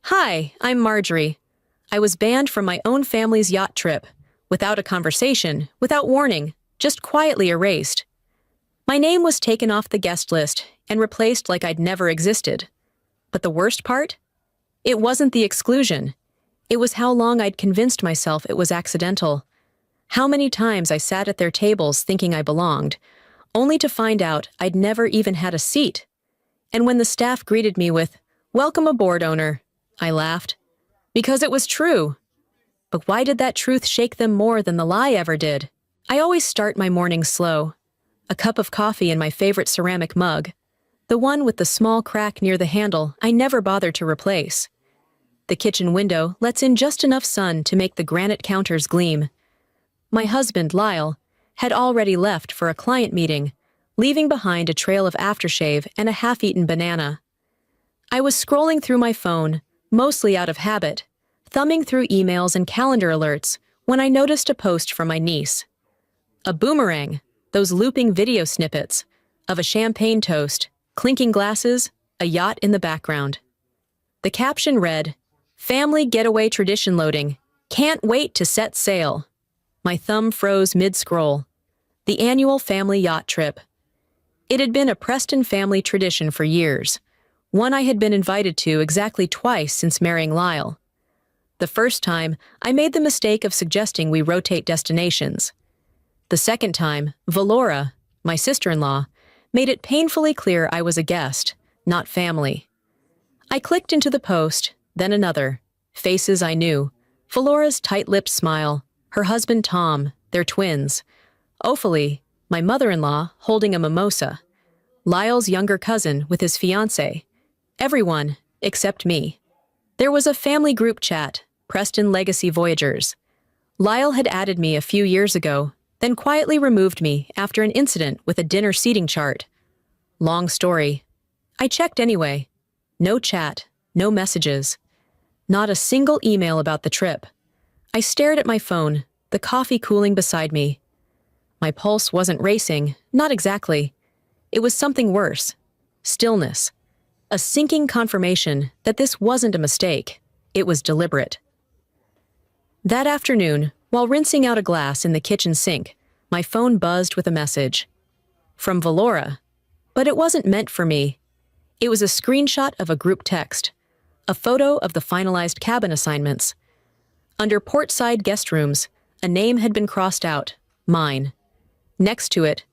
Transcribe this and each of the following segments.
Hi, I'm Marjorie. I was banned from my own family's yacht trip, without a conversation, without warning, just quietly erased. My name was taken off the guest list and replaced like I'd never existed. But the worst part? It wasn't the exclusion. It was how long I'd convinced myself it was accidental. How many times I sat at their tables thinking I belonged, only to find out I'd never even had a seat. And when the staff greeted me with, "Welcome aboard, owner," I laughed. Because it was true. But why did that truth shake them more than the lie ever did? I always start my mornings slow. A cup of coffee in my favorite ceramic mug, the one with the small crack near the handle I never bothered to replace. The kitchen window lets in just enough sun to make the granite counters gleam. My husband, Lyle, had already left for a client meeting, leaving behind a trail of aftershave and a half-eaten banana. I was scrolling through my phone, mostly out of habit, thumbing through emails and calendar alerts when I noticed a post from my niece. A boomerang, those looping video snippets, of a champagne toast, clinking glasses, a yacht in the background. The caption read, "Family getaway tradition loading. Can't wait to set sail." My thumb froze mid-scroll. The annual family yacht trip. It had been a Preston family tradition for years, one I had been invited to exactly twice since marrying Lyle. The first time, I made the mistake of suggesting we rotate destinations. The second time, Valora, my sister-in-law, made it painfully clear I was a guest, not family. I clicked into the post, then another. Faces I knew. Valora's tight-lipped smile, her husband Tom, their twins. Ophalie, my mother-in-law, holding a mimosa. Lyle's younger cousin with his fiancée. Everyone, except me. There was a family group chat, Preston Legacy Voyagers. Lyle had added me a few years ago, then quietly removed me after an incident with a dinner seating chart. Long story. I checked anyway. No chat, no messages. Not a single email about the trip. I stared at my phone, the coffee cooling beside me. My pulse wasn't racing, not exactly. It was something worse. Stillness. A sinking confirmation that this wasn't a mistake. It was deliberate. That afternoon, while rinsing out a glass in the kitchen sink, my phone buzzed with a message. From Valora. But it wasn't meant for me. It was a screenshot of a group text. A photo of the finalized cabin assignments. Under portside guest rooms, a name had been crossed out. Mine. Next to it,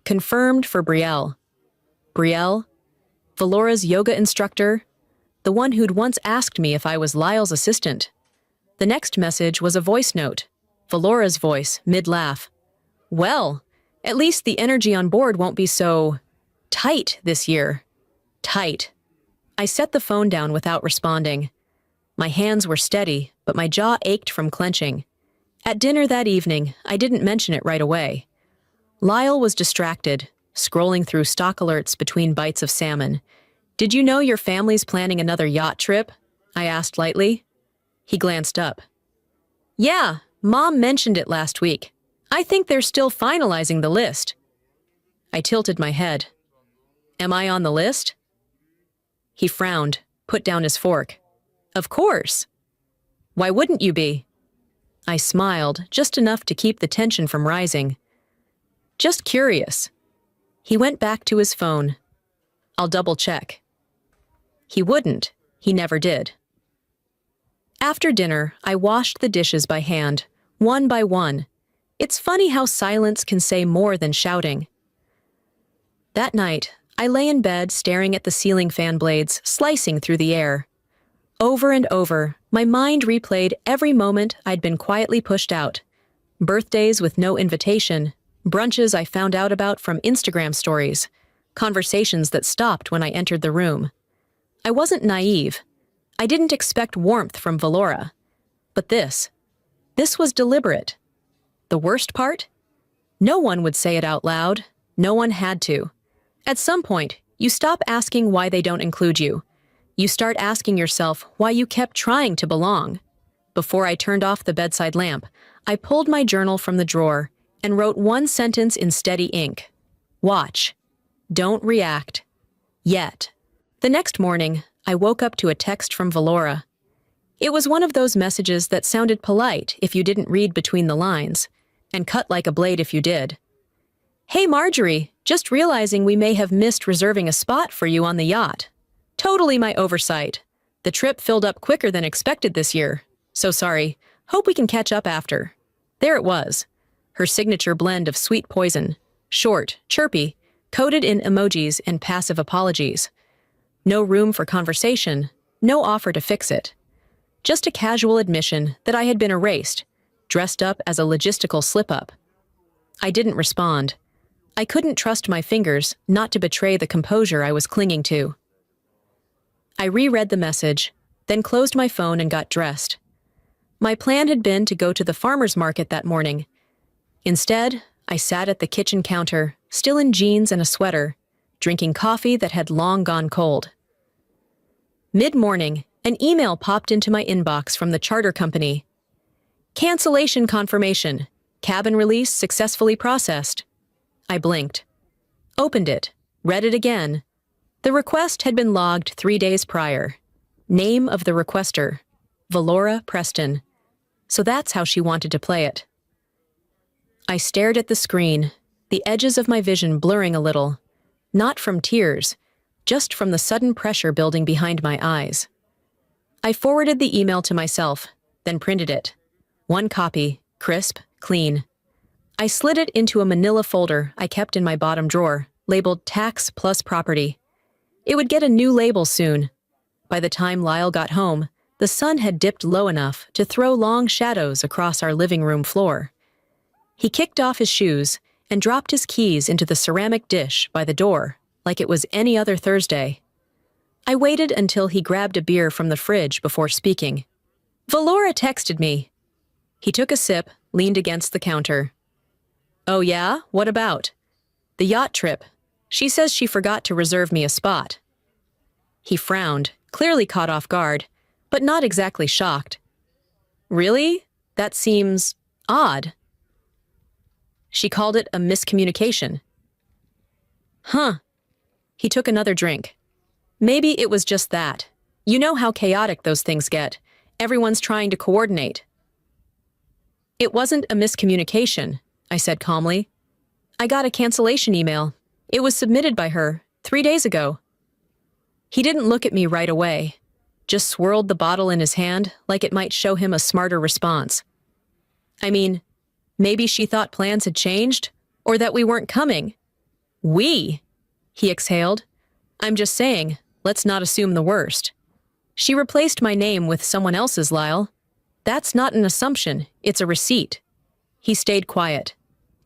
confirmed for Brielle. Brielle? Valora's yoga instructor? The one who'd once asked me if I was Lyle's assistant. The next message was a voice note. Valora's voice, mid-laugh. Well, at least the energy on board won't be so tight this year. Tight. I set the phone down without responding. My hands were steady, but my jaw ached from clenching. At dinner that evening, I didn't mention it right away. Lyle was distracted, scrolling through stock alerts between bites of salmon. "Did you know your family's planning another yacht trip?" I asked lightly. He glanced up. "Yeah, Mom mentioned it last week. I think they're still finalizing the list." I tilted my head. "Am I on the list?" He frowned, put down his fork. "Of course. Why wouldn't you be?" I smiled, just enough to keep the tension from rising. "Just curious." He went back to his phone. "I'll double-check." He wouldn't. He never did. After dinner, I washed the dishes by hand, one by one. It's funny how silence can say more than shouting. That night, I lay in bed staring at the ceiling fan blades slicing through the air. Over and over, my mind replayed every moment I'd been quietly pushed out. Birthdays with no invitation, brunches I found out about from Instagram stories, conversations that stopped when I entered the room. I wasn't naive. I didn't expect warmth from Valora. But this was deliberate. The worst part? No one would say it out loud. No one had to. At some point, you stop asking why they don't include you. You start asking yourself why you kept trying to belong. Before I turned off the bedside lamp, I pulled my journal from the drawer and wrote one sentence in steady ink. Watch. Don't react. Yet. The next morning, I woke up to a text from Valora. It was one of those messages that sounded polite if you didn't read between the lines, and cut like a blade if you did. Hey Marjorie, just realizing we may have missed reserving a spot for you on the yacht. Totally my oversight. The trip filled up quicker than expected this year. So sorry. Hope we can catch up after. There it was. Her signature blend of sweet poison. Short, chirpy, coded in emojis and passive apologies. No room for conversation, no offer to fix it. Just a casual admission that I had been erased, dressed up as a logistical slip-up. I didn't respond. I couldn't trust my fingers not to betray the composure I was clinging to. I reread the message, then closed my phone and got dressed. My plan had been to go to the farmer's market that morning. Instead, I sat at the kitchen counter, still in jeans and a sweater, drinking coffee that had long gone cold. Mid-morning, an email popped into my inbox from the charter company. Cancellation confirmation. Cabin release successfully processed. I blinked. Opened it. Read it again. The request had been logged 3 days prior. Name of the requester. Valora Preston. So that's how she wanted to play it. I stared at the screen, the edges of my vision blurring a little. Not from tears, just from the sudden pressure building behind my eyes. I forwarded the email to myself, then printed it. One copy, crisp, clean. I slid it into a manila folder I kept in my bottom drawer, labeled Tax Plus Property. It would get a new label soon. By the time Lyle got home, the sun had dipped low enough to throw long shadows across our living room floor. He kicked off his shoes and dropped his keys into the ceramic dish by the door, like it was any other Thursday. I waited until he grabbed a beer from the fridge before speaking. Valora texted me. He took a sip, leaned against the counter. Oh yeah? What about? The yacht trip. She says she forgot to reserve me a spot. He frowned, clearly caught off guard, but not exactly shocked. Really? That seems odd. She called it a miscommunication. Huh. He took another drink. Maybe it was just that. You know how chaotic those things get. Everyone's trying to coordinate. It wasn't a miscommunication, I said calmly. I got a cancellation email. It was submitted by her 3 days ago. He didn't look at me right away, just swirled the bottle in his hand like it might show him a smarter response. I mean, maybe she thought plans had changed, or that we weren't coming. We? He exhaled. I'm just saying, let's not assume the worst. She replaced my name with someone else's, Lyle. That's not an assumption, it's a receipt. He stayed quiet.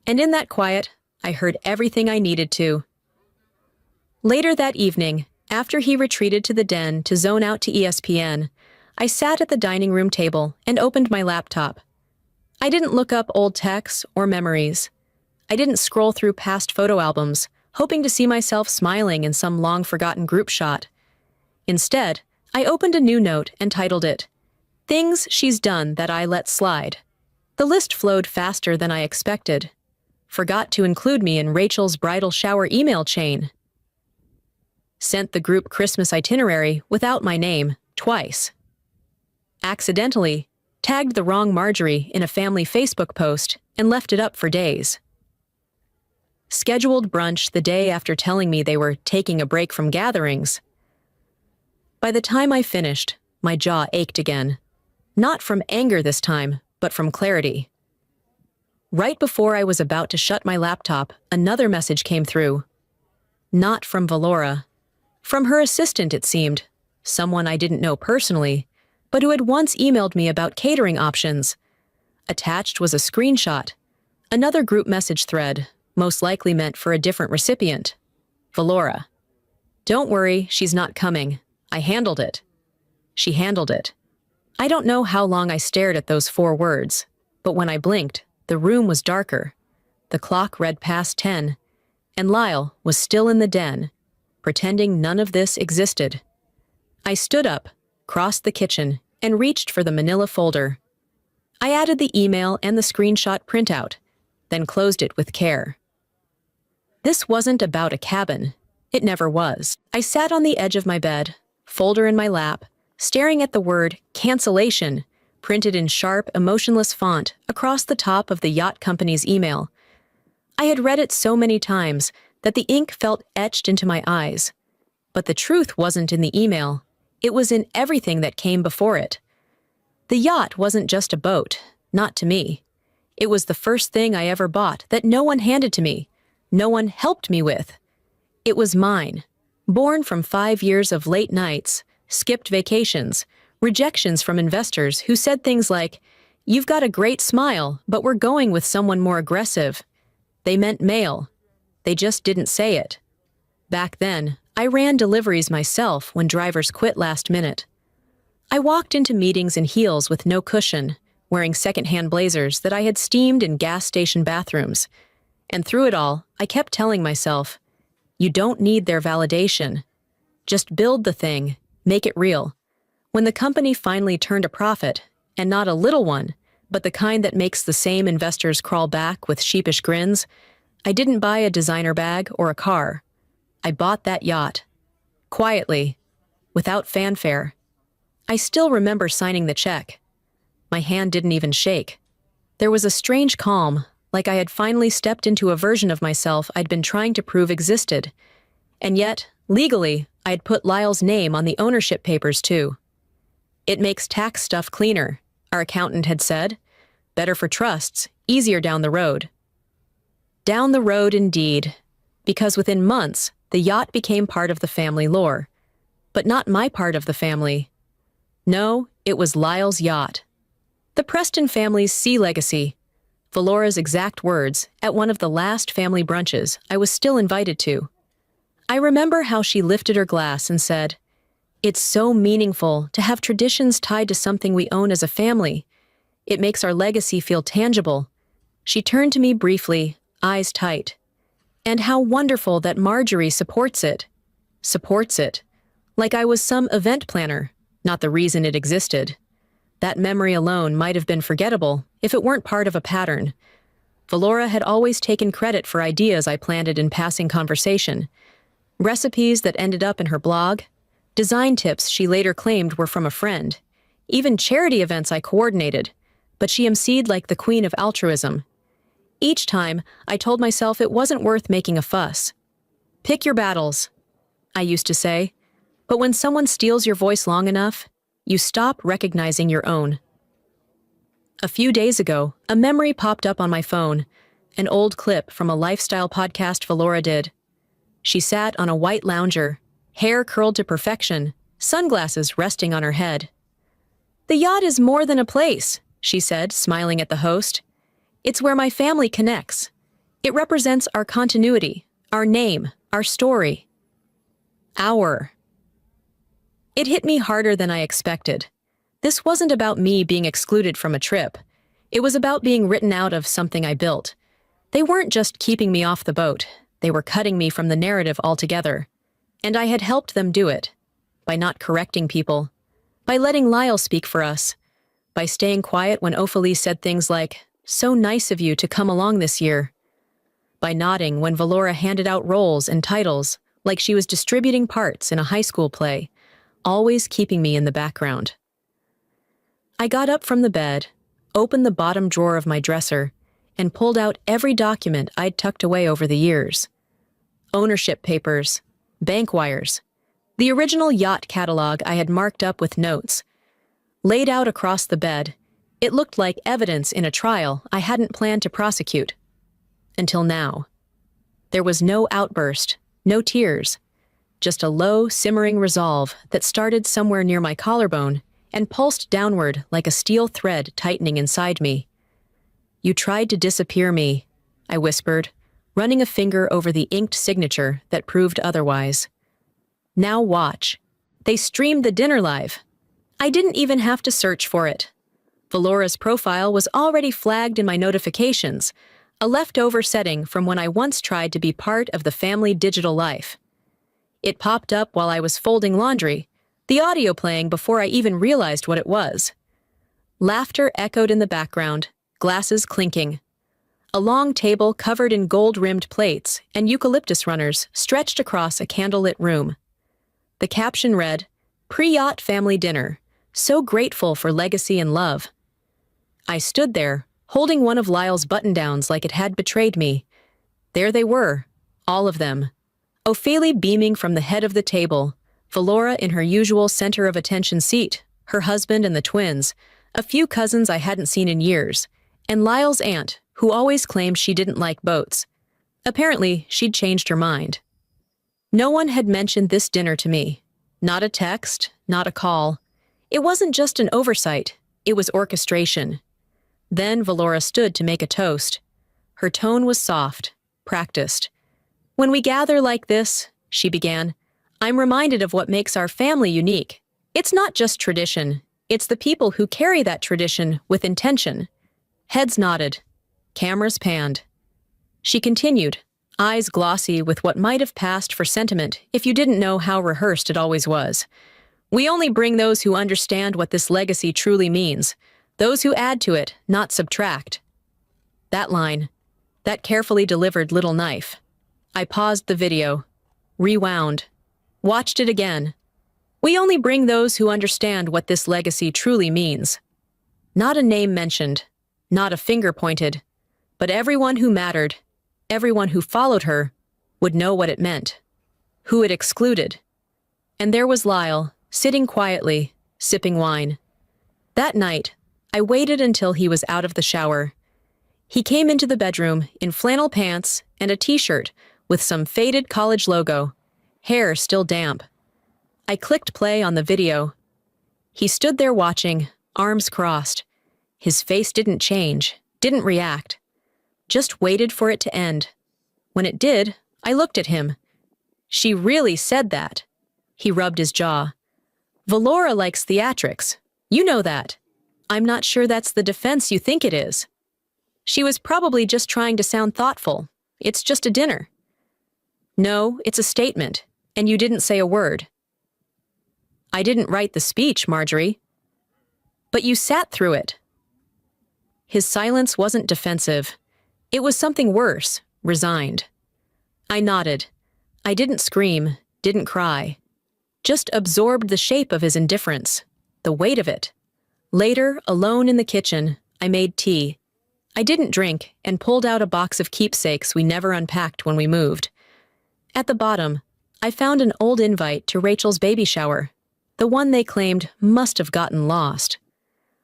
And in that quiet, I heard everything I needed to. Later that evening, after he retreated to the den to zone out to ESPN, I sat at the dining room table and opened my laptop. I didn't look up old texts or memories. I didn't scroll through past photo albums, hoping to see myself smiling in some long-forgotten group shot. Instead, I opened a new note and titled it, Things She's Done That I Let Slide. The list flowed faster than I expected. Forgot to include me in Rachel's bridal shower email chain. Sent the group Christmas itinerary without my name, twice. Accidentally, tagged the wrong Marjorie in a family Facebook post and left it up for days. Scheduled brunch the day after telling me they were taking a break from gatherings. By the time I finished, my jaw ached again. Not from anger this time, but from clarity. Right before I was about to shut my laptop, another message came through. Not from Valora. From her assistant, it seemed. Someone I didn't know personally, but who had once emailed me about catering options. Attached was a screenshot. Another group message thread, most likely meant for a different recipient. Valora. Don't worry, she's not coming. I handled it. She handled it. I don't know how long I stared at those 4 words, but when I blinked, the room was darker. The clock read past 10, and Lyle was still in the den, pretending none of this existed. I stood up, crossed the kitchen, and reached for the manila folder. I added the email and the screenshot printout, then closed it with care. This wasn't about a cabin. It never was. I sat on the edge of my bed, folder in my lap, staring at the word cancellation, printed in sharp, emotionless font across the top of the yacht company's email. I had read it so many times that the ink felt etched into my eyes. But the truth wasn't in the email. It was in everything that came before it. The yacht wasn't just a boat, not to me. It was the first thing I ever bought that no one handed to me, no one helped me with. It was mine, born from 5 years of late nights, skipped vacations, rejections from investors who said things like, "You've got a great smile, but we're going with someone more aggressive." They meant male. They just didn't say it. Back then, I ran deliveries myself when drivers quit last minute. I walked into meetings in heels with no cushion, wearing secondhand blazers that I had steamed in gas station bathrooms. And through it all, I kept telling myself, you don't need their validation. Just build the thing, make it real. When the company finally turned a profit, and not a little one, but the kind that makes the same investors crawl back with sheepish grins, I didn't buy a designer bag or a car. I bought that yacht. Quietly, without fanfare. I still remember signing the check. My hand didn't even shake. There was a strange calm, like I had finally stepped into a version of myself I'd been trying to prove existed. And yet, legally, I had put Lyle's name on the ownership papers too. It makes tax stuff cleaner, our accountant had said. Better for trusts, easier down the road. Down the road indeed, because within months, the yacht became part of the family lore. But not my part of the family. No, it was Lyle's yacht. The Preston family's sea legacy. Valora's exact words at one of the last family brunches I was still invited to. I remember how she lifted her glass and said, "It's so meaningful to have traditions tied to something we own as a family. It makes our legacy feel tangible." She turned to me briefly, eyes tight. "And how wonderful that Marjorie supports it." Supports it. Like I was some event planner, not the reason it existed. That memory alone might have been forgettable if it weren't part of a pattern. Valora had always taken credit for ideas I planted in passing conversation. Recipes that ended up in her blog, design tips she later claimed were from a friend, even charity events I coordinated, but she emceed like the queen of altruism. Each time, I told myself it wasn't worth making a fuss. "Pick your battles," I used to say, but when someone steals your voice long enough, you stop recognizing your own. A few days ago, a memory popped up on my phone, an old clip from a lifestyle podcast Valora did. She sat on a white lounger, hair curled to perfection, sunglasses resting on her head. "The yacht is more than a place," she said, smiling at the host. "It's where my family connects. It represents our continuity, our name, our story." Our. It hit me harder than I expected. This wasn't about me being excluded from a trip. It was about being written out of something I built. They weren't just keeping me off the boat. They were cutting me from the narrative altogether. And I had helped them do it. By not correcting people. By letting Lyle speak for us. By staying quiet when Ophelie said things like, "So nice of you to come along this year." By nodding when Valora handed out roles and titles, like she was distributing parts in a high school play, always keeping me in the background. I got up from the bed, opened the bottom drawer of my dresser, and pulled out every document I'd tucked away over the years. Ownership papers, bank wires, the original yacht catalog I had marked up with notes. Laid out across the bed, it looked like evidence in a trial I hadn't planned to prosecute. Until now. There was no outburst, no tears, just a low, simmering resolve that started somewhere near my collarbone and pulsed downward like a steel thread tightening inside me. "You tried to disappear me," I whispered, running a finger over the inked signature that proved otherwise. "Now watch. They streamed the dinner live. I didn't even have to search for it. Valora's profile was already flagged in my notifications, a leftover setting from when I once tried to be part of the family digital life. It popped up while I was folding laundry, the audio playing before I even realized what it was. Laughter echoed in the background, glasses clinking. A long table covered in gold-rimmed plates and eucalyptus runners stretched across a candlelit room. The caption read, "Pre-yacht family dinner, so grateful for legacy and love. I stood there, holding one of Lyle's button-downs like it had betrayed me. There they were, all of them. Ophelia beaming from the head of the table, Valora in her usual center of attention seat, her husband and the twins, a few cousins I hadn't seen in years, and Lyle's aunt, who always claimed she didn't like boats. Apparently, she'd changed her mind. No one had mentioned this dinner to me. Not a text, not a call. It wasn't just an oversight, it was orchestration. Then Valora stood to make a toast. Her tone was soft, practiced. "When we gather like this," she began, "I'm reminded of what makes our family unique. It's not just tradition, it's the people who carry that tradition with intention." Heads nodded. Cameras panned. She continued, eyes glossy with what might have passed for sentiment if you didn't know how rehearsed it always was. "We only bring those who understand what this legacy truly means, those who add to it, not subtract." That line, that carefully delivered little knife. I paused the video, rewound, watched it again. "We only bring those who understand what this legacy truly means." Not a name mentioned, not a finger pointed, but everyone who mattered, everyone who followed her, would know what it meant, who it excluded. And there was Lyle, sitting quietly, sipping wine. That night, I waited until he was out of the shower. He came into the bedroom in flannel pants and a t-shirt with some faded college logo, hair still damp. I clicked play on the video. He stood there watching, arms crossed. His face didn't change, didn't react. Just waited for it to end. When it did, I looked at him. "She really said that." He rubbed his jaw. "Valora likes theatrics. You know that. I'm not sure that's the defense you think it is. She was probably just trying to sound thoughtful. It's just a dinner." "No, it's a statement, and you didn't say a word." "I didn't write the speech, Marjorie." "But you sat through it." His silence wasn't defensive. It was something worse, resigned. I nodded. I didn't scream, didn't cry. Just absorbed the shape of his indifference, the weight of it. Later, alone in the kitchen, I made tea. I didn't drink and pulled out a box of keepsakes we never unpacked when we moved. At the bottom, I found an old invite to Rachel's baby shower, the one they claimed must have gotten lost.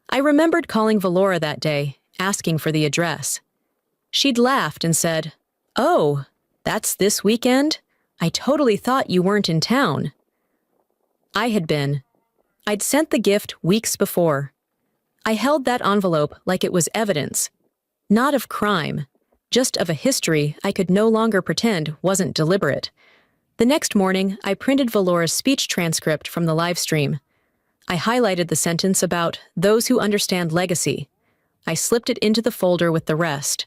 I remembered calling Valora that day, asking for the address. She'd laughed and said, "Oh, that's this weekend? I totally thought you weren't in town." I had been. I'd sent the gift weeks before. I held that envelope like it was evidence, not of crime, just of a history I could no longer pretend wasn't deliberate. The next morning, I printed Valora's speech transcript from the live stream. I highlighted the sentence about those who understand legacy. I slipped it into the folder with the rest.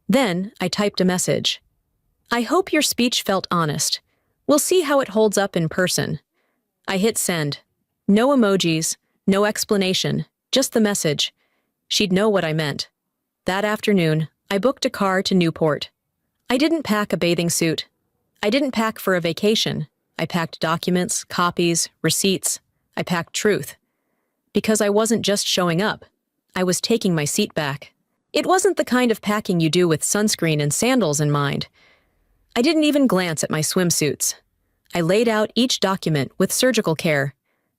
Then, I typed a message. "I hope your speech felt honest. We'll see how it holds up in person." I hit send. No emojis, no explanation, just the message. She'd know what I meant. That afternoon, I booked a car to Newport. I didn't pack a bathing suit. I didn't pack for a vacation. I packed documents, copies, receipts. I packed truth. Because I wasn't just showing up. I was taking my seat back. It wasn't the kind of packing you do with sunscreen and sandals in mind. I didn't even glance at my swimsuits. I laid out each document with surgical care.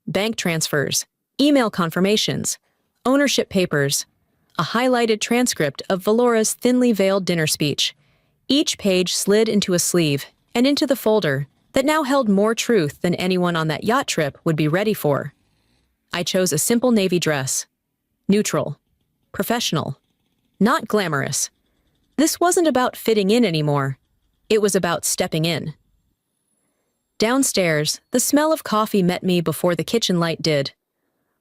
Bank transfers, email confirmations, ownership papers, a highlighted transcript of Valora's thinly veiled dinner speech. Each page slid into a sleeve and into the folder that now held more truth than anyone on that yacht trip would be ready for. I chose a simple navy dress. Neutral. Professional. Not glamorous. This wasn't about fitting in anymore. It was about stepping in. Downstairs, the smell of coffee met me before the kitchen light did.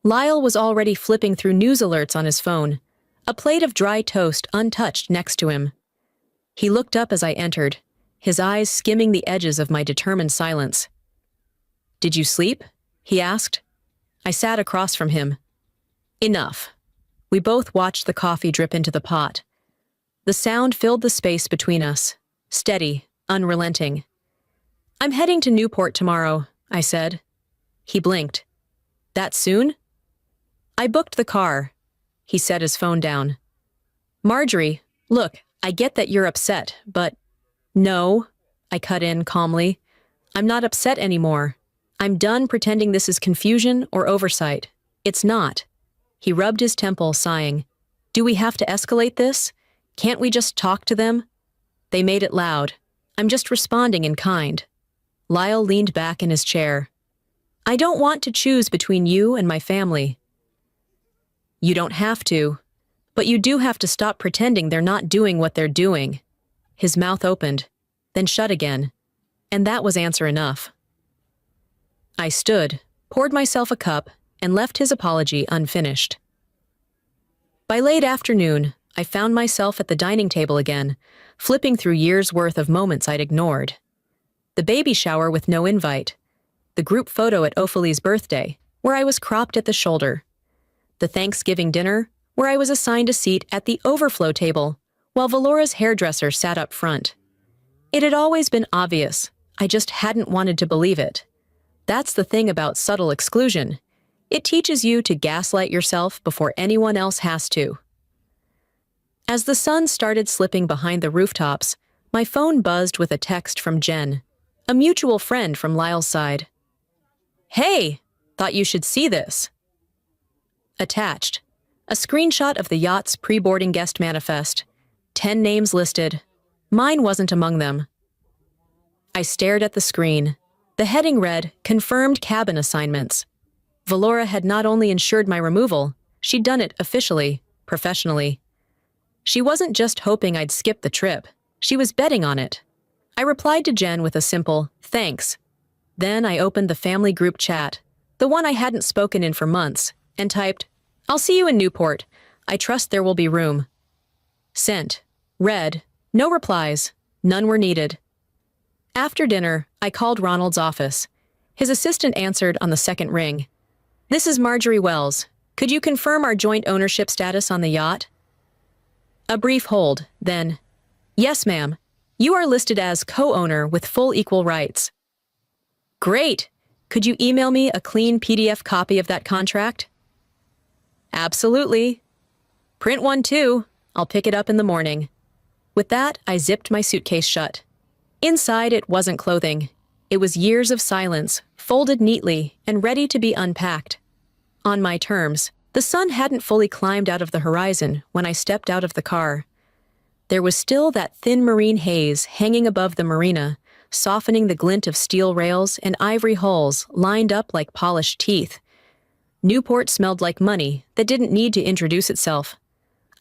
Lyle was already flipping through news alerts on his phone, a plate of dry toast untouched next to him. He looked up as I entered, his eyes skimming the edges of my determined silence. "Did you sleep?" he asked. I sat across from him. "Enough." We both watched the coffee drip into the pot. The sound filled the space between us, steady, unrelenting. "I'm heading to Newport tomorrow," I said. He blinked. "That soon?" I booked the car. He set his phone down. Marjorie, look, I get that you're upset, but… No, I cut in calmly. I'm not upset anymore. I'm done pretending this is confusion or oversight. It's not. He rubbed his temple, sighing. Do we have to escalate this? Can't we just talk to them? They made it loud. I'm just responding in kind. Lyle leaned back in his chair. I don't want to choose between you and my family. You don't have to, but you do have to stop pretending they're not doing what they're doing. His mouth opened, then shut again, and that was answer enough. I stood, poured myself a cup, and left his apology unfinished. By late afternoon, I found myself at the dining table again, flipping through years' worth of moments I'd ignored. The baby shower with no invite, the group photo at Ophelia's birthday, where I was cropped at the shoulder, the Thanksgiving dinner, where I was assigned a seat at the overflow table, while Valora's hairdresser sat up front. It had always been obvious, I just hadn't wanted to believe it. That's the thing about subtle exclusion. It teaches you to gaslight yourself before anyone else has to. As the sun started slipping behind the rooftops, my phone buzzed with a text from Jen, a mutual friend from Lyle's side. Hey, thought you should see this. Attached, a screenshot of the yacht's pre-boarding guest manifest. 10 names listed. Mine wasn't among them. I stared at the screen. The heading read, Confirmed Cabin Assignments. Valora had not only ensured my removal, she'd done it officially, professionally. She wasn't just hoping I'd skip the trip. She was betting on it. I replied to Jen with a simple, thanks. Then I opened the family group chat, the one I hadn't spoken in for months, and typed, I'll see you in Newport. I trust there will be room. Sent. Read. No replies. None were needed. After dinner, I called Ronald's office. His assistant answered on the second ring. This is Marjorie Wells. Could you confirm our joint ownership status on the yacht? A brief hold, then, yes, ma'am. You are listed as co-owner with full equal rights. Great. Could you email me a clean PDF copy of that contract? Absolutely. Print one too. I'll pick it up in the morning. With that, I zipped my suitcase shut. Inside, it wasn't clothing. It was years of silence, folded neatly and ready to be unpacked. On my terms, the sun hadn't fully climbed out of the horizon when I stepped out of the car. There was still that thin marine haze hanging above the marina, softening the glint of steel rails and ivory hulls lined up like polished teeth. Newport smelled like money that didn't need to introduce itself.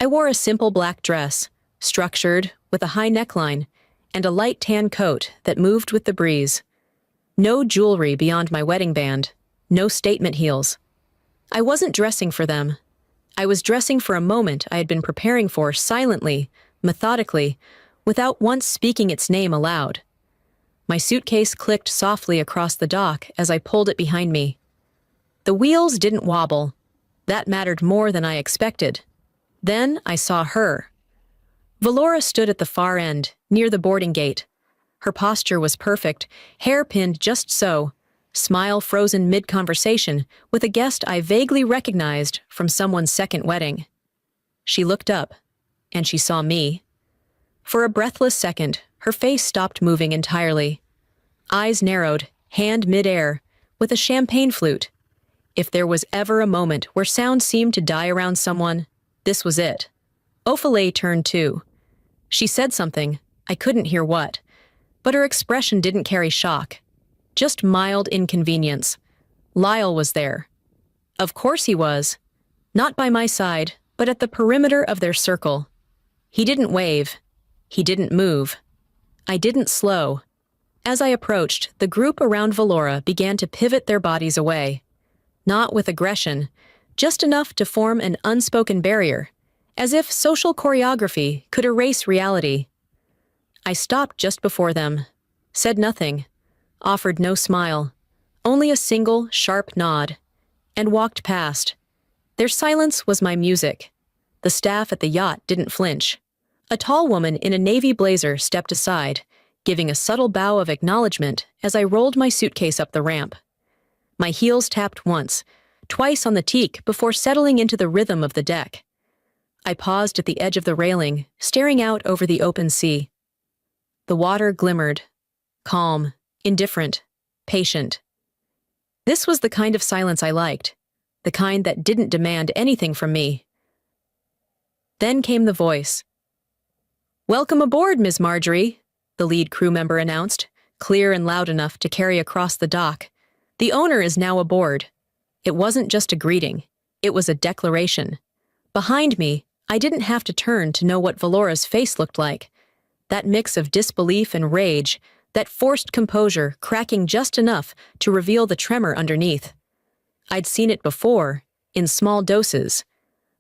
I wore a simple black dress, structured, with a high neckline, and a light tan coat that moved with the breeze. No jewelry beyond my wedding band, no statement heels. I wasn't dressing for them. I was dressing for a moment I had been preparing for silently, methodically, without once speaking its name aloud. My suitcase clicked softly across the dock as I pulled it behind me. The wheels didn't wobble. That mattered more than I expected. Then I saw her. Valora stood at the far end, near the boarding gate. Her posture was perfect, hair pinned just so, smile frozen mid-conversation with a guest I vaguely recognized from someone's second wedding. She looked up, and she saw me. For a breathless second, her face stopped moving entirely. Eyes narrowed, hand mid-air, with a champagne flute. If there was ever a moment where sound seemed to die around someone, this was it. Ophelia turned too. She said something, I couldn't hear what, but her expression didn't carry shock. Just mild inconvenience. Lyle was there. Of course he was. Not by my side, but at the perimeter of their circle. He didn't wave. He didn't move. I didn't slow. As I approached, the group around Valora began to pivot their bodies away. Not with aggression, just enough to form an unspoken barrier, as if social choreography could erase reality. I stopped just before them, said nothing, offered no smile, only a single, sharp nod, and walked past. Their silence was my music. The staff at the yacht didn't flinch. A tall woman in a navy blazer stepped aside, giving a subtle bow of acknowledgement as I rolled my suitcase up the ramp. My heels tapped once, twice on the teak before settling into the rhythm of the deck. I paused at the edge of the railing, staring out over the open sea. The water glimmered, calm, indifferent, patient. This was the kind of silence I liked, the kind that didn't demand anything from me. Then came the voice. "Welcome aboard, Miss Marjorie," the lead crew member announced, clear and loud enough to carry across the dock. "The owner is now aboard." It wasn't just a greeting, it was a declaration. Behind me, I didn't have to turn to know what Valora's face looked like. That mix of disbelief and rage, that forced composure cracking just enough to reveal the tremor underneath. I'd seen it before, in small doses,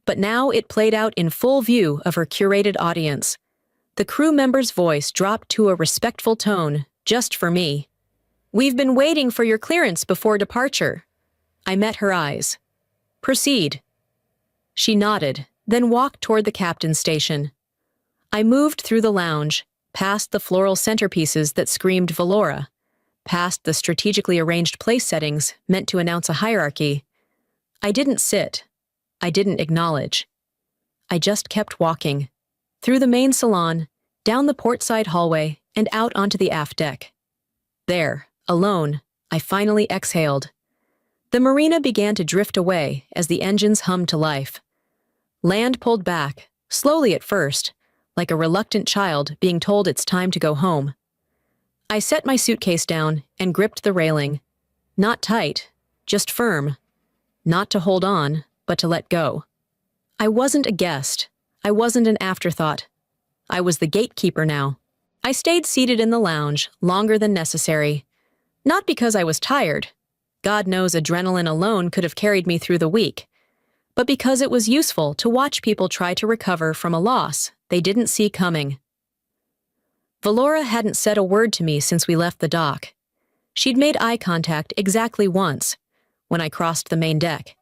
but now it played out in full view of her curated audience. The crew member's voice dropped to a respectful tone, just for me. "We've been waiting for your clearance before departure." I met her eyes. "Proceed." She nodded, then walked toward the captain's station. I moved through the lounge, past the floral centerpieces that screamed Valora, past the strategically arranged place settings meant to announce a hierarchy. I didn't sit. I didn't acknowledge. I just kept walking, through the main salon, down the portside hallway, and out onto the aft deck. There, alone, I finally exhaled. The marina began to drift away as the engines hummed to life. Land pulled back, slowly at first, like a reluctant child being told it's time to go home. I set my suitcase down and gripped the railing. Not tight, just firm. Not to hold on, but to let go. I wasn't a guest. I wasn't an afterthought. I was the gatekeeper now. I stayed seated in the lounge longer than necessary. Not because I was tired. God knows adrenaline alone could have carried me through the week. But because it was useful to watch people try to recover from a loss they didn't see coming. Valora hadn't said a word to me since we left the dock. She'd made eye contact exactly once, when I crossed the main deck,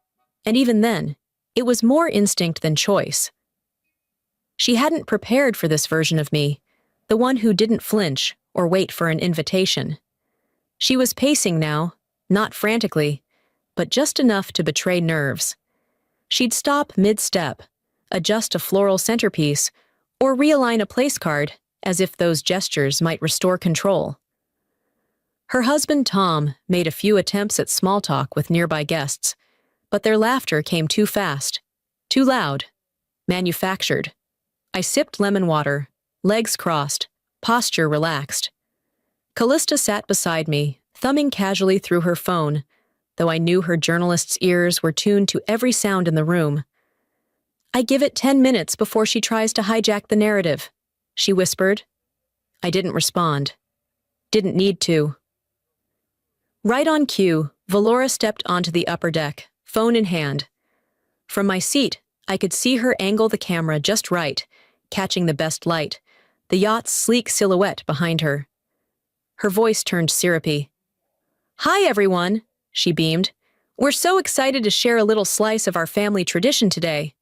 and even then, it was more instinct than choice. She hadn't prepared for this version of me, the one who didn't flinch or wait for an invitation. She was pacing now, not frantically, but just enough to betray nerves. She'd stop mid-step, adjust a floral centerpiece, or realign a place card as if those gestures might restore control. Her husband Tom made a few attempts at small talk with nearby guests, but their laughter came too fast, too loud, manufactured. I sipped lemon water, legs crossed, posture relaxed. Callista sat beside me, thumbing casually through her phone, though I knew her journalist's ears were tuned to every sound in the room. "I give it 10 minutes before she tries to hijack the narrative," she whispered. I didn't respond. Didn't need to. Right on cue, Valora stepped onto the upper deck, phone in hand. From my seat, I could see her angle the camera just right, catching the best light, the yacht's sleek silhouette behind her. Her voice turned syrupy. "Hi, everyone," she beamed. "We're so excited to share a little slice of our family tradition today.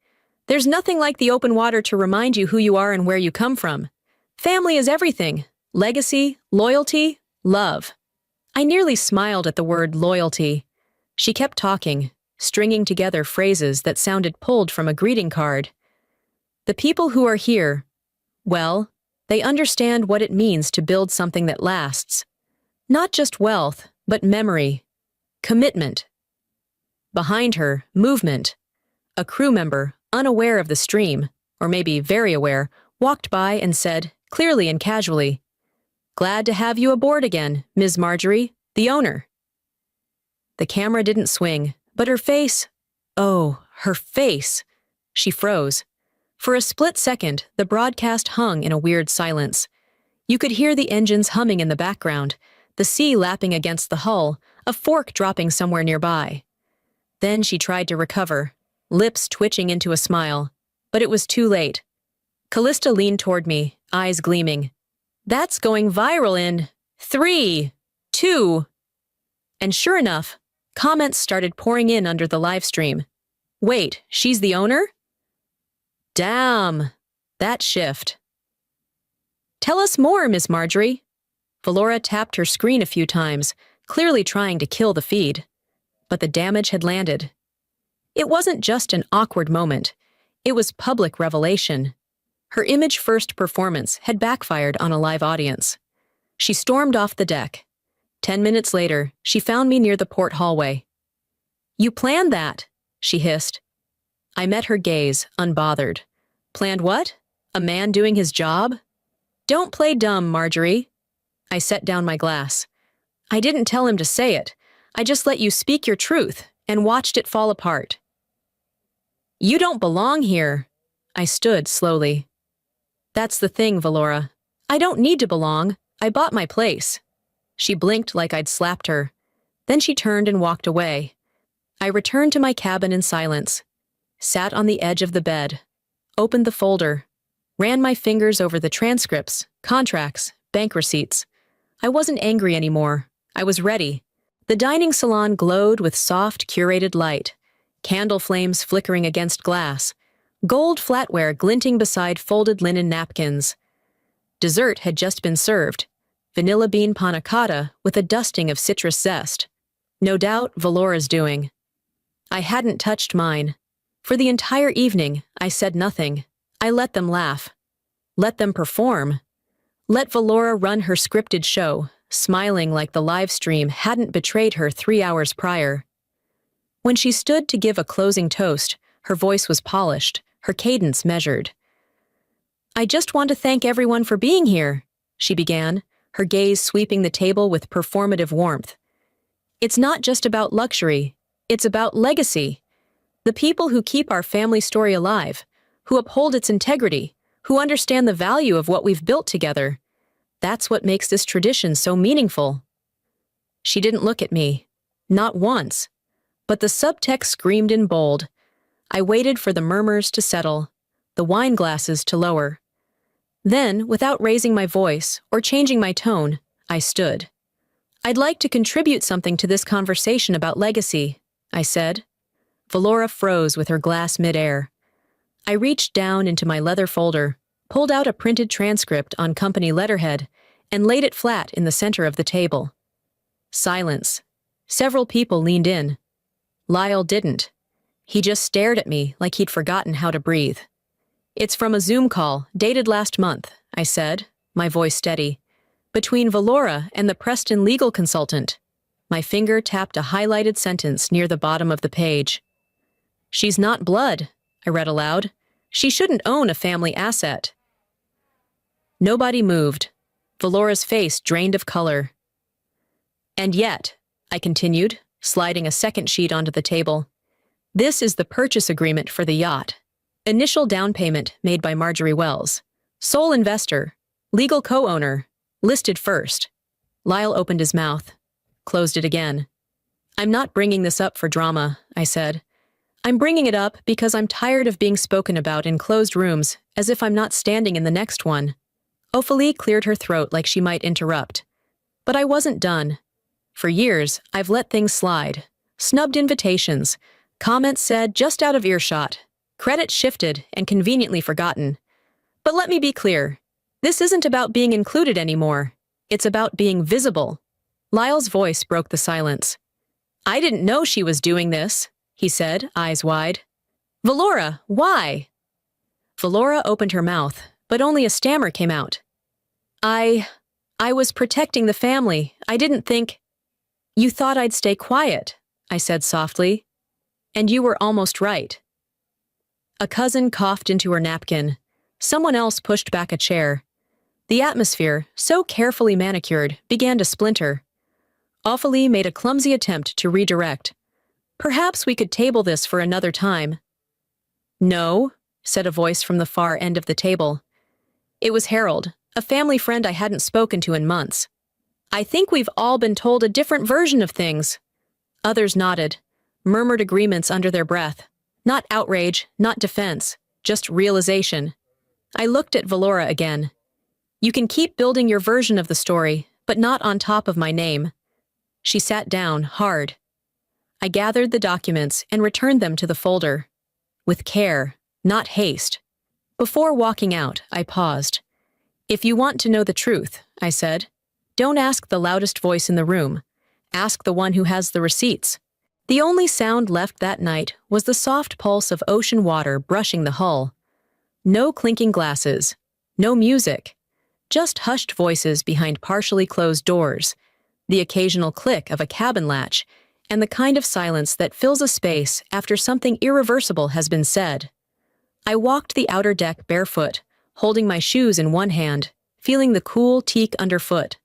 There's nothing like the open water to remind you who you are and where you come from. Family is everything. Legacy, loyalty, love." I nearly smiled at the word loyalty. She kept talking, stringing together phrases that sounded pulled from a greeting card. "The people who are here, well, they understand what it means to build something that lasts. Not just wealth, but memory, commitment." Behind her, movement. A crew member, unaware of the stream, or maybe very aware, walked by and said, clearly and casually, "Glad to have you aboard again, Ms. Marjorie, the owner." The camera didn't swing, but her face, oh, her face. She froze. For a split second, the broadcast hung in a weird silence. You could hear the engines humming in the background, the sea lapping against the hull, a fork dropping somewhere nearby. Then she tried to recover, lips twitching into a smile, but it was too late. Callista leaned toward me, eyes gleaming. "That's going viral in 3, 2. And sure enough, comments started pouring in under the live stream. "Wait, she's the owner? Damn, that shift." "Tell us more, Miss Marjorie." Valora tapped her screen a few times, clearly trying to kill the feed. But the damage had landed. It wasn't just an awkward moment. It was public revelation. Her image-first performance had backfired on a live audience. She stormed off the deck. 10 minutes later, she found me near the port hallway. "You planned that," she hissed. I met her gaze, unbothered. "Planned what? A man doing his job?" "Don't play dumb, Marjorie." I set down my glass. "I didn't tell him to say it. I just let you speak your truth and watched it fall apart." "You don't belong here." I stood slowly. "That's the thing, Valora. I don't need to belong. I bought my place." She blinked like I'd slapped her. Then she turned and walked away. I returned to my cabin in silence, sat on the edge of the bed, opened the folder, ran my fingers over the transcripts, contracts, bank receipts. I wasn't angry anymore. I was ready. The dining salon glowed with soft, curated light, candle flames flickering against glass, gold flatware glinting beside folded linen napkins. Dessert had just been served, vanilla bean panna cotta with a dusting of citrus zest. No doubt Valora's doing. I hadn't touched mine. For the entire evening, I said nothing. I let them laugh. Let them perform. Let Valora run her scripted show, smiling like the live stream hadn't betrayed her 3 hours prior. When she stood to give a closing toast, her voice was polished, her cadence measured. "I just want to thank everyone for being here," she began, her gaze sweeping the table with performative warmth. "It's not just about luxury, it's about legacy. The people who keep our family story alive, who uphold its integrity, who understand the value of what we've built together. That's what makes this tradition so meaningful." She didn't look at me. Not once. But the subtext screamed in bold. I waited for the murmurs to settle, the wine glasses to lower. Then, without raising my voice or changing my tone, I stood. "I'd like to contribute something to this conversation about legacy," I said. Valora froze with her glass midair. I reached down into my leather folder, pulled out a printed transcript on company letterhead, and laid it flat in the center of the table. Silence. Several people leaned in. Lyle didn't. He just stared at me like he'd forgotten how to breathe. "It's from a Zoom call, dated last month," I said, my voice steady. "Between Valora and the Preston legal consultant." My finger tapped a highlighted sentence near the bottom of the page. "She's not blood," I read aloud. "She shouldn't own a family asset." Nobody moved. Valora's face drained of color. "And yet," I continued, sliding a second sheet onto the table, "this is the purchase agreement for the yacht. Initial down payment made by Marjorie Wells. Sole investor. Legal co-owner. Listed first." Lyle opened his mouth, closed it again. "I'm not bringing this up for drama," I said. "I'm bringing it up because I'm tired of being spoken about in closed rooms as if I'm not standing in the next one." Ophelie cleared her throat like she might interrupt. But I wasn't done. For years, I've let things slide. Snubbed invitations, comments said just out of earshot, credit shifted and conveniently forgotten. But let me be clear. This isn't about being included anymore. It's about being visible. Lyle's voice broke the silence. "I didn't know she was doing this," he said, eyes wide. "Valora, why?" Valora opened her mouth, but only a stammer came out. I was protecting the family. I didn't think—" "You thought I'd stay quiet," I said softly. "And you were almost right." A cousin coughed into her napkin. Someone else pushed back a chair. The atmosphere, so carefully manicured, began to splinter. Ophelie made a clumsy attempt to redirect. "Perhaps we could table this for another time." "No," said a voice from the far end of the table. It was Harold, a family friend I hadn't spoken to in months. "I think we've all been told a different version of things." Others nodded, murmured agreements under their breath. Not outrage, not defense, just realization. I looked at Valora again. "You can keep building your version of the story, but not on top of my name." She sat down, hard. I gathered the documents and returned them to the folder. With care, not haste. Before walking out, I paused. "If you want to know the truth," I said, "don't ask the loudest voice in the room. Ask the one who has the receipts. The only sound left that night was the soft pulse of ocean water brushing the hull. No clinking glasses, no music, just hushed voices behind partially closed doors, the occasional click of a cabin latch, and the kind of silence that fills a space after something irreversible has been said. I walked the outer deck barefoot, holding my shoes in one hand, feeling the cool teak underfoot.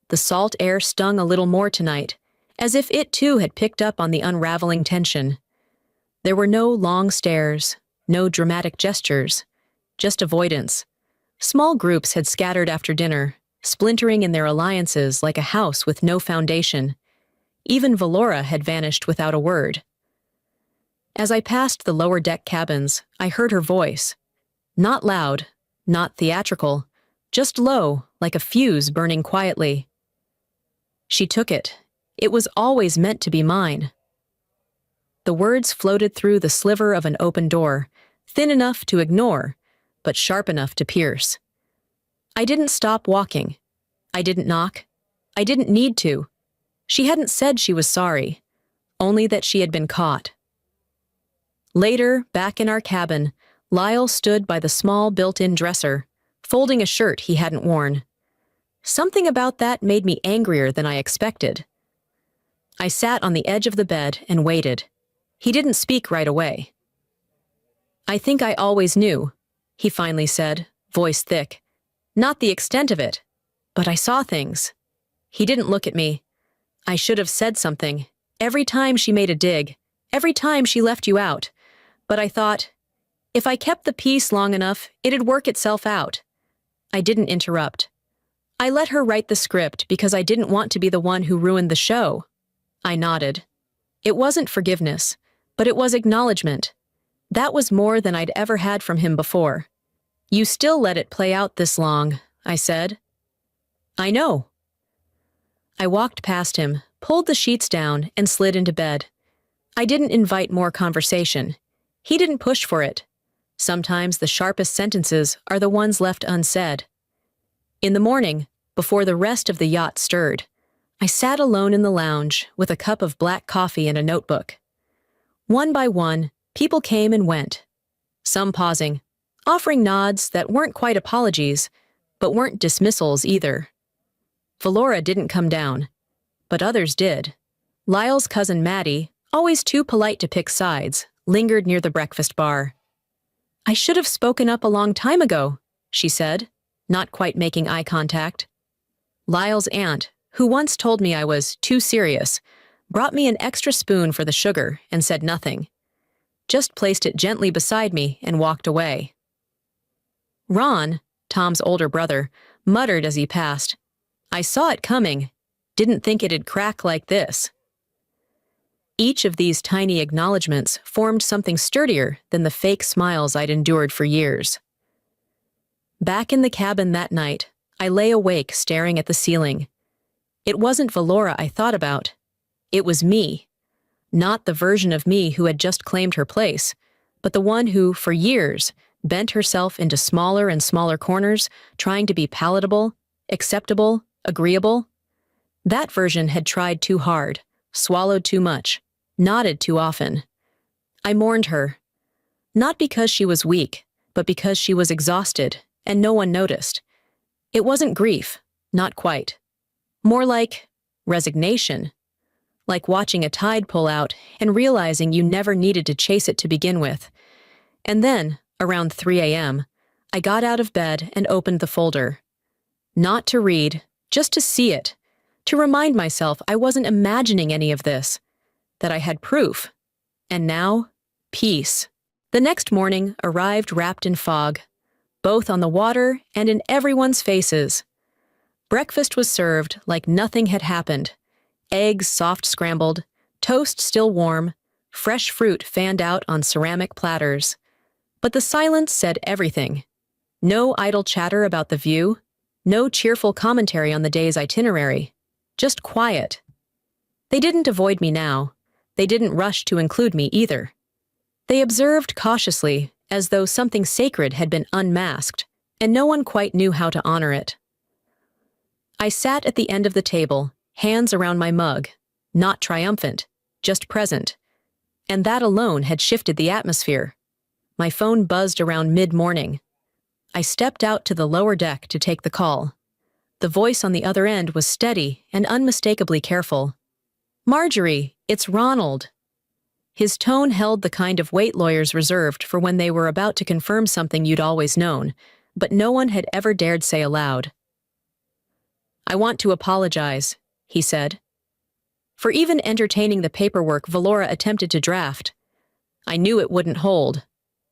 The salt air stung a little more tonight, as if it too had picked up on the unraveling tension. There were no long stares, no dramatic gestures, just avoidance. Small groups had scattered after dinner, splintering in their alliances like a house with no foundation. Even Valora had vanished without a word. As I passed the lower deck cabins, I heard her voice. Not loud, not theatrical, just low, like a fuse burning quietly. She took it. It was always meant to be mine. The words floated through the sliver of an open door, thin enough to ignore, but sharp enough to pierce. I didn't stop walking. I didn't knock. I didn't need to. She hadn't said she was sorry, only that she had been caught. Later, back in our cabin, Lyle stood by the small built-in dresser, folding a shirt he hadn't worn. Something about that made me angrier than I expected. I sat on the edge of the bed and waited. He didn't speak right away. "I think I always knew," he finally said, voice thick. "Not the extent of it, but I saw things." He didn't look at me. I should have said something. Every time she made a dig, every time she left you out. But I thought, if I kept the peace long enough, it'd work itself out. I didn't interrupt. I let her write the script because I didn't want to be the one who ruined the show. I nodded. It wasn't forgiveness, but it was acknowledgement. That was more than I'd ever had from him before. "You still let it play out this long," I said. "I know." I walked past him, pulled the sheets down, and slid into bed. I didn't invite more conversation. He didn't push for it. Sometimes the sharpest sentences are the ones left unsaid. In the morning, before the rest of the yacht stirred, I sat alone in the lounge with a cup of black coffee and a notebook. One by one, people came and went, some pausing, offering nods that weren't quite apologies, but weren't dismissals either. Valora didn't come down, but others did. Lyle's cousin Maddie, always too polite to pick sides, lingered near the breakfast bar. "I should have spoken up a long time ago," she said, not quite making eye contact. Lyle's aunt, who once told me I was too serious, brought me an extra spoon for the sugar and said nothing. Just placed it gently beside me and walked away. Ron, Tom's older brother, muttered as he passed, "I saw it coming. Didn't think it'd crack like this." Each of these tiny acknowledgments formed something sturdier than the fake smiles I'd endured for years. Back in the cabin that night, I lay awake staring at the ceiling. It wasn't Valora I thought about. It was me. Not the version of me who had just claimed her place, but the one who, for years, bent herself into smaller and smaller corners, trying to be palatable, acceptable, agreeable. That version had tried too hard, swallowed too much, nodded too often. I mourned her. Not because she was weak, but because she was exhausted, and no one noticed. It wasn't grief, not quite. More like resignation. Like watching a tide pull out and realizing you never needed to chase it to begin with. And then, around 3 a.m., I got out of bed and opened the folder. Not to read, just to see it, to remind myself I wasn't imagining any of this, that I had proof. And now, peace. The next morning arrived wrapped in fog, both on the water and in everyone's faces. Breakfast was served like nothing had happened. Eggs soft scrambled, toast still warm, fresh fruit fanned out on ceramic platters. But the silence said everything. No idle chatter about the view, no cheerful commentary on the day's itinerary. Just quiet. They didn't avoid me now. They didn't rush to include me either. They observed cautiously, as though something sacred had been unmasked, and no one quite knew how to honor it. I sat at the end of the table, hands around my mug, not triumphant, just present. And that alone had shifted the atmosphere. My phone buzzed around mid-morning. I stepped out to the lower deck to take the call. The voice on the other end was steady and unmistakably careful. "Marjorie, it's Ronald." His tone held the kind of weight lawyers reserved for when they were about to confirm something you'd always known, but no one had ever dared say aloud. "I want to apologize," he said, "for even entertaining the paperwork Valora attempted to draft. I knew it wouldn't hold,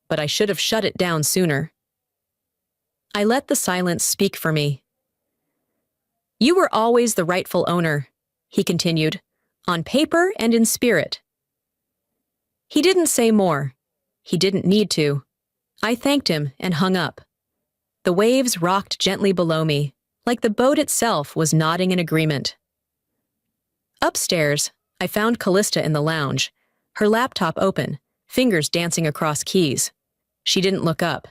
but I should have shut it down sooner." I let the silence speak for me. "You were always the rightful owner," he continued, "on paper and in spirit." He didn't say more. He didn't need to. I thanked him and hung up. The waves rocked gently below me, like the boat itself was nodding in agreement. Upstairs, I found Callista in the lounge, her laptop open, fingers dancing across keys. She didn't look up.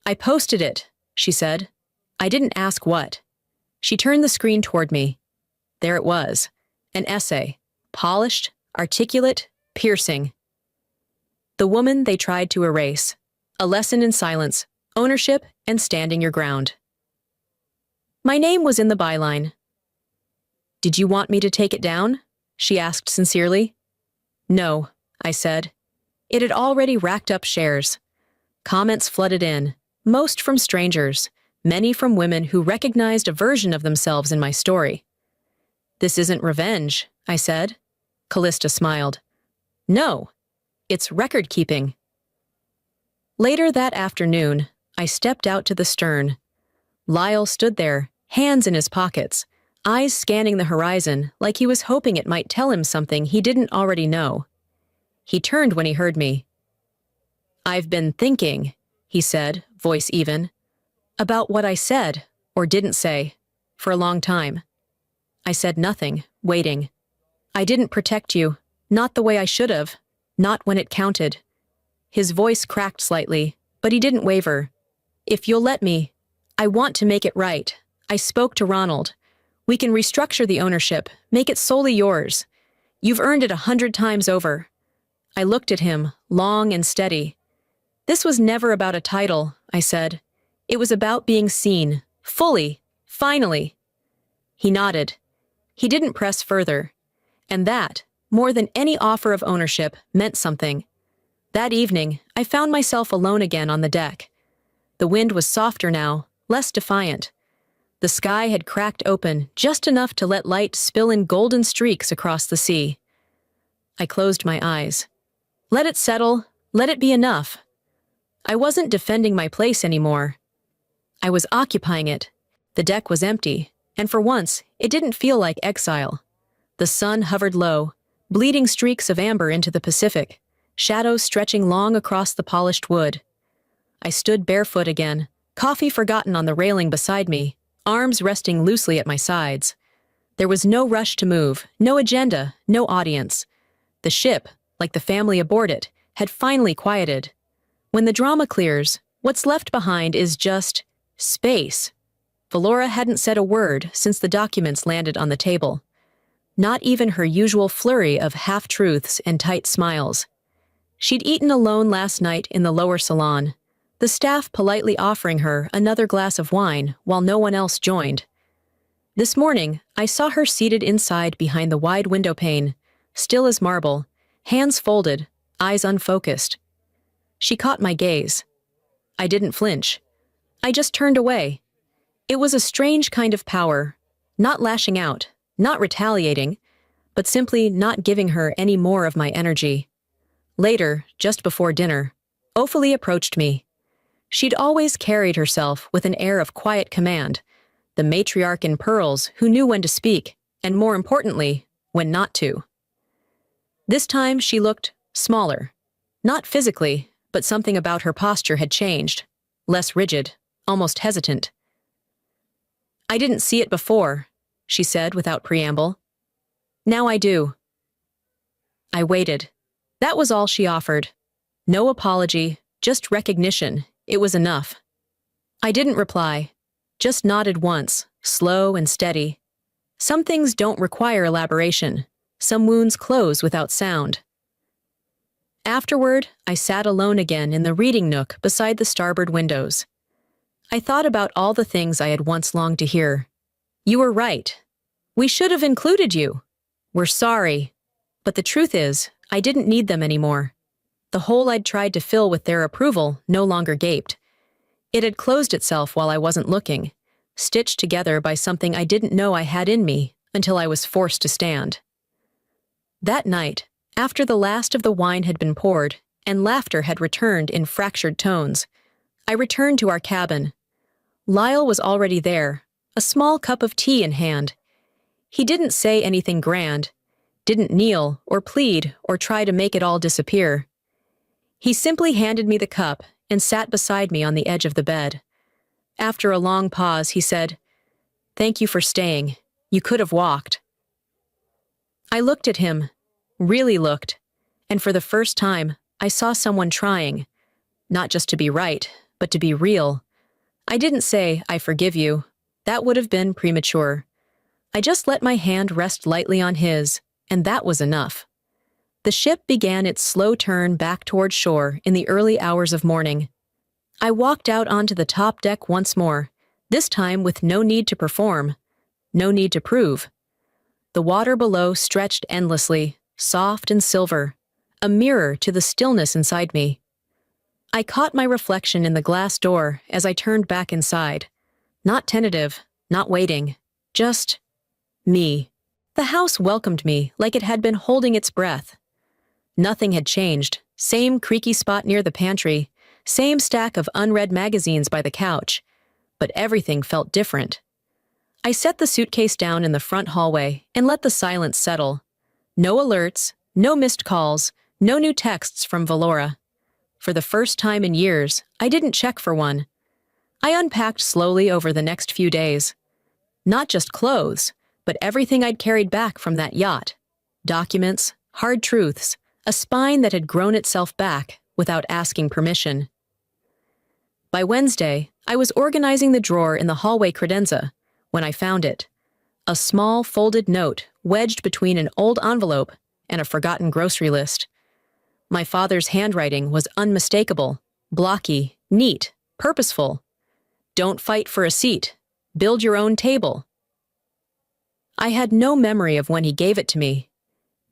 "I posted it," she said. "I didn't ask what." She turned the screen toward me. There it was, an essay, polished, articulate, piercing. The woman they tried to erase, a lesson in silence, ownership, and standing your ground. My name was in the byline. "Did you want me to take it down?" she asked sincerely. "No," I said. It had already racked up shares. Comments flooded in, most from strangers, many from women who recognized a version of themselves in my story. "This isn't revenge," I said. Callista smiled. "No, it's record-keeping." Later that afternoon, I stepped out to the stern. Lyle stood there, hands in his pockets, eyes scanning the horizon like he was hoping it might tell him something he didn't already know. He turned when he heard me. "I've been thinking," he said, voice even, "about what I said, or didn't say, for a long time." I said nothing, waiting. "I didn't protect you, not the way I should have, not when it counted." His voice cracked slightly, but he didn't waver. "If you'll let me, I want to make it right. I spoke to Ronald. We can restructure the ownership, make it solely yours. You've earned it 100 times over." I looked at him, long and steady. "This was never about a title," I said. "It was about being seen, fully, finally." He nodded. He didn't press further. And that, more than any offer of ownership, meant something. That evening, I found myself alone again on the deck. The wind was softer now, less defiant. The sky had cracked open just enough to let light spill in golden streaks across the sea. I closed my eyes. Let it settle, let it be enough. I wasn't defending my place anymore. I was occupying it. The deck was empty, and for once, it didn't feel like exile. The sun hovered low, bleeding streaks of amber into the Pacific, shadows stretching long across the polished wood. I stood barefoot again, coffee forgotten on the railing beside me, arms resting loosely at my sides. There was no rush to move, no agenda, no audience. The ship, like the family aboard it, had finally quieted. When the drama clears, what's left behind is just space. Valora hadn't said a word since the documents landed on the table. Not even her usual flurry of half-truths and tight smiles. She'd eaten alone last night in the lower salon, the staff politely offering her another glass of wine while no one else joined. This morning, I saw her seated inside behind the wide window pane, still as marble, hands folded, eyes unfocused. She caught my gaze. I didn't flinch. I just turned away. It was a strange kind of power, not lashing out, not retaliating, but simply not giving her any more of my energy. Later, just before dinner, Ophelia approached me. She'd always carried herself with an air of quiet command, the matriarch in pearls who knew when to speak, and more importantly, when not to. This time she looked smaller. Not physically, but something about her posture had changed, less rigid, almost hesitant. "I didn't see it before," she said without preamble. "Now I do." I waited. That was all she offered. No apology, just recognition. It was enough. I didn't reply, just nodded once, slow and steady. Some things don't require elaboration. Some wounds close without sound. Afterward, I sat alone again in the reading nook beside the starboard windows. I thought about all the things I had once longed to hear. You were right. We should have included you. We're sorry. But the truth is, I didn't need them anymore. The hole I'd tried to fill with their approval no longer gaped. It had closed itself while I wasn't looking, stitched together by something I didn't know I had in me until I was forced to stand. That night, after the last of the wine had been poured and laughter had returned in fractured tones, I returned to our cabin. Lyle was already there, a small cup of tea in hand. He didn't say anything grand, didn't kneel or plead or try to make it all disappear. He simply handed me the cup and sat beside me on the edge of the bed. After a long pause, he said, "Thank you for staying. You could have walked." I looked at him, really looked, and for the first time, I saw someone trying, not just to be right, but to be real. I didn't say, "I forgive you." That would have been premature. I just let my hand rest lightly on his, and that was enough. The ship began its slow turn back toward shore in the early hours of morning. I walked out onto the top deck once more, this time with no need to perform, no need to prove. The water below stretched endlessly, soft and silver, a mirror to the stillness inside me. I caught my reflection in the glass door as I turned back inside. Not tentative, not waiting, just me. The house welcomed me like it had been holding its breath. Nothing had changed. Same creaky spot near the pantry, same stack of unread magazines by the couch, but everything felt different. I set the suitcase down in the front hallway and let the silence settle. No alerts, no missed calls, no new texts from Valora. For the first time in years, I didn't check for one. I unpacked slowly over the next few days. Not just clothes, but everything I'd carried back from that yacht. Documents, hard truths, a spine that had grown itself back without asking permission. By Wednesday, I was organizing the drawer in the hallway credenza when I found it. A small folded note wedged between an old envelope and a forgotten grocery list. My father's handwriting was unmistakable, blocky, neat, purposeful. Don't fight for a seat. Build your own table. I had no memory of when he gave it to me.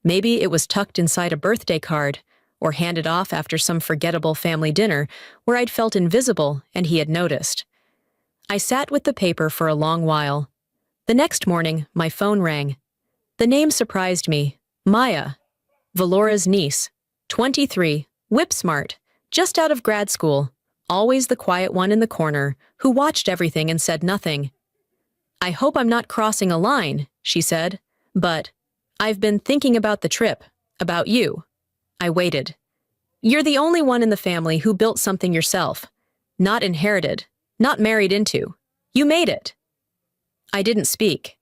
Maybe it was tucked inside a birthday card or handed off after some forgettable family dinner where I'd felt invisible and he had noticed. I sat with the paper for a long while. The next morning, my phone rang. The name surprised me. Maya, Valora's niece, 23, whip-smart, just out of grad school, always the quiet one in the corner who watched everything and said nothing. "I hope I'm not crossing a line," she said, "but I've been thinking about the trip, about you." I waited. "You're the only one in the family who built something yourself. Not inherited, not married into. You made it." I didn't speak.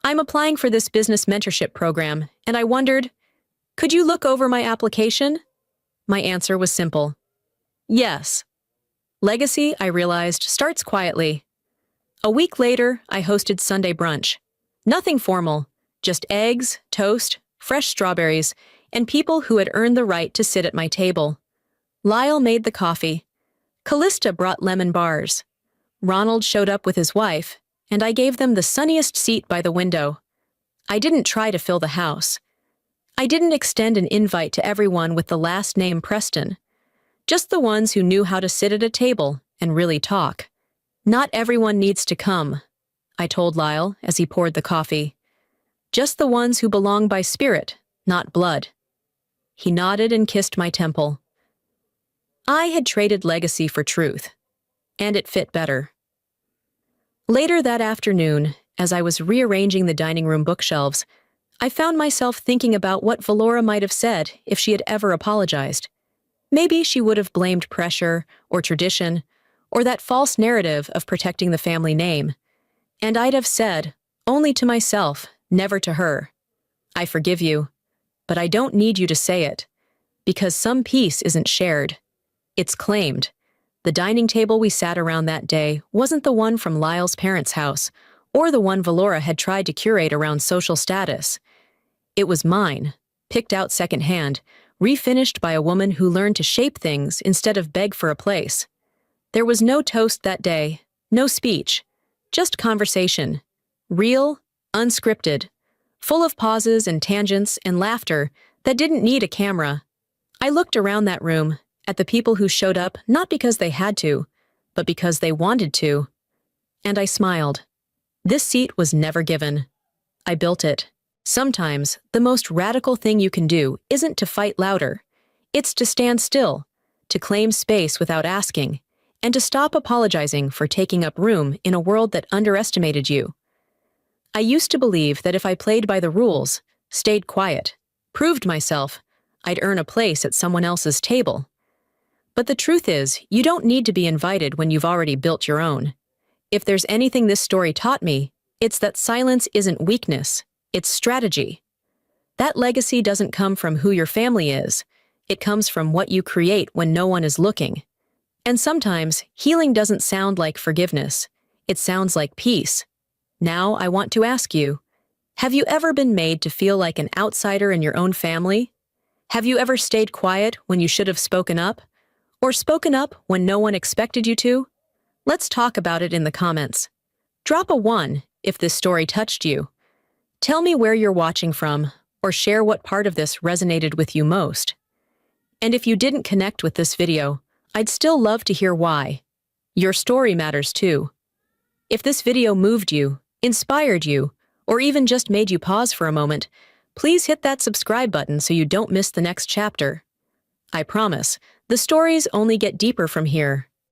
"I'm applying for this business mentorship program, and I wondered, could you look over my application?" My answer was simple. Yes. Legacy, I realized, starts quietly. A week later, I hosted Sunday brunch. Nothing formal, just eggs, toast, fresh strawberries, and people who had earned the right to sit at my table. Lyle made the coffee. Callista brought lemon bars. Ronald showed up with his wife, and I gave them the sunniest seat by the window. I didn't try to fill the house. I didn't extend an invite to everyone with the last name Preston. Just the ones who knew how to sit at a table and really talk. Not everyone needs to come, I told Lyle as he poured the coffee. Just the ones who belong by spirit, not blood. He nodded and kissed my temple. I had traded legacy for truth, and it fit better. Later that afternoon, as I was rearranging the dining room bookshelves, I found myself thinking about what Valora might have said if she had ever apologized. Maybe she would have blamed pressure or tradition or that false narrative of protecting the family name. And I'd have said, only to myself, never to her, "I forgive you, but I don't need you to say it, because some peace isn't shared. It's claimed." The dining table we sat around that day wasn't the one from Lyle's parents' house or the one Valora had tried to curate around social status. It was mine, picked out secondhand, refinished by a woman who learned to shape things instead of beg for a place. There was no toast that day, no speech, just conversation. Real, unscripted, full of pauses and tangents and laughter that didn't need a camera. I looked around that room, at the people who showed up not because they had to, but because they wanted to. And I smiled. This seat was never given. I built it. Sometimes, the most radical thing you can do isn't to fight louder. It's to stand still, to claim space without asking, and to stop apologizing for taking up room in a world that underestimated you. I used to believe that if I played by the rules, stayed quiet, proved myself, I'd earn a place at someone else's table. But the truth is, you don't need to be invited when you've already built your own. If there's anything this story taught me, it's that silence isn't weakness, it's strategy. That legacy doesn't come from who your family is. It comes from what you create when no one is looking. And sometimes, healing doesn't sound like forgiveness. It sounds like peace. Now, I want to ask you, have you ever been made to feel like an outsider in your own family? Have you ever stayed quiet when you should have spoken up? Or spoken up when no one expected you to? Let's talk about it in the comments. Drop a 1 if this story touched you. Tell me where you're watching from, or share what part of this resonated with you most. And if you didn't connect with this video, I'd still love to hear why. Your story matters too. If this video moved you, inspired you, or even just made you pause for a moment, please hit that subscribe button so you don't miss the next chapter. I promise, the stories only get deeper from here.